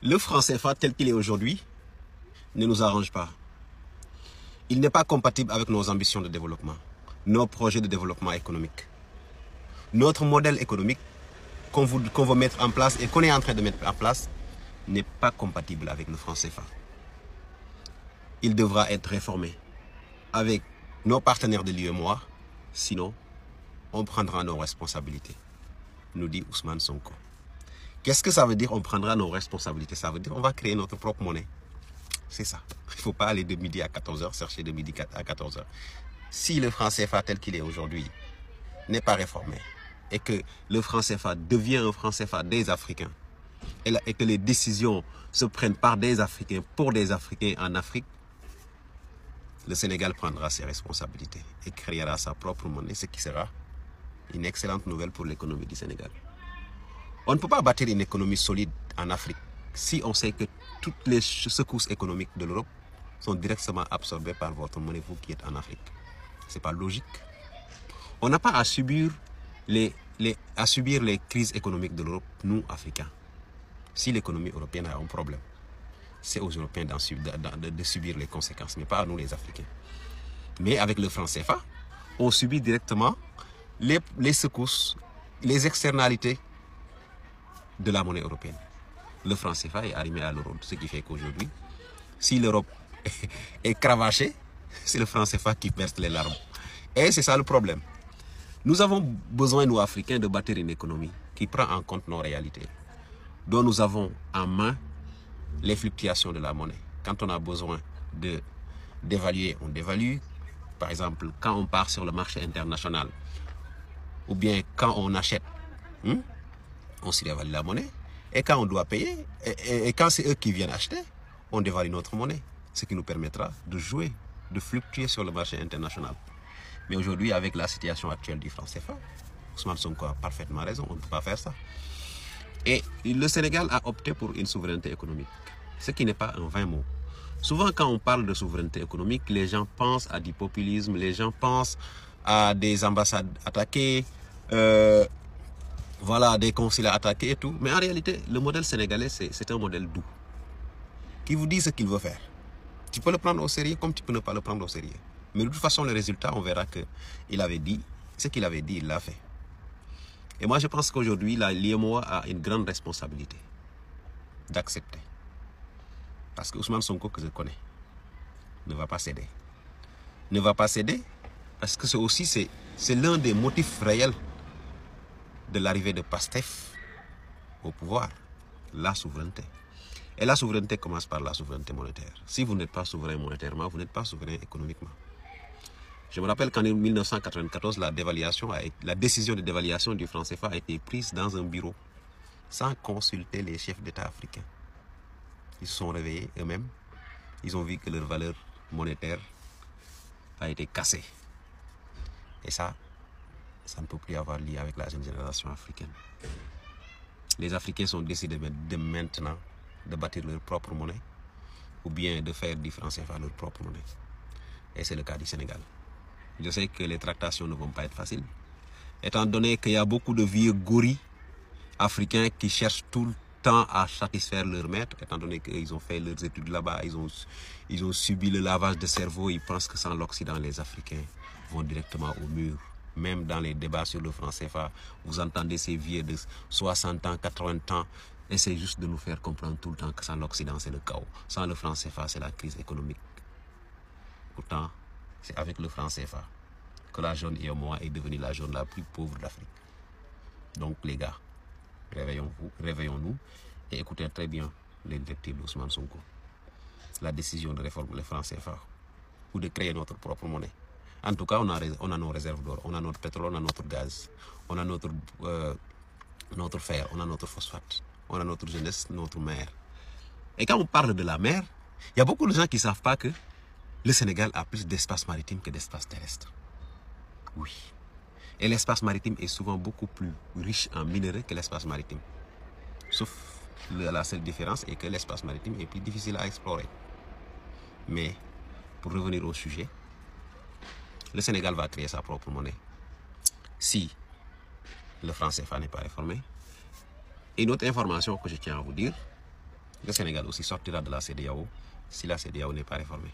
Le franc CFA tel qu'il est aujourd'hui ne nous arrange pas. Il n'est pas compatible avec nos ambitions de développement, nos projets de développement économique. Notre modèle économique qu'on veut mettre en place et qu'on est en train de mettre en place n'est pas compatible avec le franc CFA. Il devra être réformé avec nos partenaires de l'UEMOA, sinon on prendra nos responsabilités, nous dit Ousmane Sonko. Qu'est-ce que ça veut dire on prendra nos responsabilités? Ça veut dire on va créer notre propre monnaie. C'est ça. Il ne faut pas aller de midi à 14h, chercher de midi à 14h. Si le franc CFA tel qu'il est aujourd'hui n'est pas réformé et que le franc CFA devient un franc CFA des Africains et que les décisions se prennent par des Africains pour des Africains en Afrique, le Sénégal prendra ses responsabilités et créera sa propre monnaie, ce qui sera une excellente nouvelle pour l'économie du Sénégal. On ne peut pas bâtir une économie solide en Afrique si on sait que toutes les secousses économiques de l'Europe sont directement absorbées par votre monnaie, vous qui êtes en Afrique. Ce n'est pas logique. On n'a pas à subir les crises économiques de l'Europe, nous, Africains. Si l'économie européenne a un problème, c'est aux Européens de subir les conséquences, mais pas à nous, les Africains. Mais avec le franc CFA, on subit directement les secousses, les externalités de la monnaie européenne. Le franc CFA est arrimé à l'euro, ce qui fait qu'aujourd'hui, si l'Europe est cravachée, c'est le franc CFA qui verse les larmes. Et c'est ça le problème. Nous avons besoin, nous Africains, de bâtir une économie qui prend en compte nos réalités, dont nous avons en main les fluctuations de la monnaie. Quand on a besoin d'évaluer, on dévalue. Par exemple, quand on part sur le marché international, ou bien quand on achète, on surévalue la monnaie. Et quand on doit payer, et quand c'est eux qui viennent acheter, on dévalue notre monnaie. Ce qui nous permettra de jouer, de fluctuer sur le marché international. Mais aujourd'hui, avec la situation actuelle du franc CFA, Ousmane Sonko a parfaitement raison, on ne peut pas faire ça. Et le Sénégal a opté pour une souveraineté économique, ce qui n'est pas un vain mot. Souvent, quand on parle de souveraineté économique, les gens pensent à du populisme, les gens pensent à des ambassades attaquées, voilà, des consulats attaqués et tout. Mais en réalité, le modèle sénégalais, c'est un modèle doux, qui vous dit ce qu'il veut faire. Tu peux le prendre au sérieux comme tu peux ne pas le prendre au sérieux. Mais de toute façon, le résultat, on verra qu'il avait dit, ce qu'il avait dit, il l'a fait. Et moi, je pense qu'aujourd'hui, l'IEMOA a une grande responsabilité d'accepter. Parce que Ousmane Sonko, que je connais, ne va pas céder. Ne va pas céder parce que c'est l'un des motifs réels de l'arrivée de Pastef au pouvoir, la souveraineté. Et la souveraineté commence par la souveraineté monétaire. Si vous n'êtes pas souverain monétairement, vous n'êtes pas souverain économiquement. Je me rappelle qu'en 1994, la décision de dévaluation du franc CFA a été prise dans un bureau sans consulter les chefs d'État africains. Ils se sont réveillés eux-mêmes. Ils ont vu que leur valeur monétaire a été cassée. Et ça ne peut plus avoir lieu avec la jeune génération africaine. Les Africains sont décidés de maintenant de bâtir leur propre monnaie ou bien de faire du franc CFA leur propre monnaie. Et c'est le cas du Sénégal. Je sais que les tractations ne vont pas être faciles, étant donné qu'il y a beaucoup de vieux gorilles africains qui cherchent tout le temps à satisfaire leur maître, étant donné qu'ils ont fait leurs études là-bas, ils ont subi le lavage de cerveau, ils pensent que sans l'Occident, les Africains vont directement au mur. Même dans les débats sur le franc CFA, vous entendez ces vieux de 60 ans, 80 ans, essayer juste de nous faire comprendre tout le temps que sans l'Occident, c'est le chaos. Sans le franc CFA, c'est la crise économique. Pourtant, c'est avec le franc CFA que la zone IEMOA est devenue la zone la plus pauvre d'Afrique. Donc les gars, réveillons-nous et écoutez très bien les directives d'Ousmane Sonko. La décision de réformer le franc CFA ou de créer notre propre monnaie. En tout cas, on a nos réserves d'or, on a notre pétrole, on a notre gaz, on a notre fer, on a notre phosphate, on a notre jeunesse, notre mer. Et quand on parle de la mer, il y a beaucoup de gens qui ne savent pas que le Sénégal a plus d'espace maritime que d'espace terrestre. Oui. Et l'espace maritime est souvent beaucoup plus riche en minerais que l'espace maritime. Sauf la seule différence est que l'espace maritime est plus difficile à explorer. Mais, pour revenir au sujet, le Sénégal va créer sa propre monnaie si le franc CFA n'est pas réformé. Et une autre information que je tiens à vous dire, le Sénégal aussi sortira de la CEDEAO si la CEDEAO n'est pas réformée.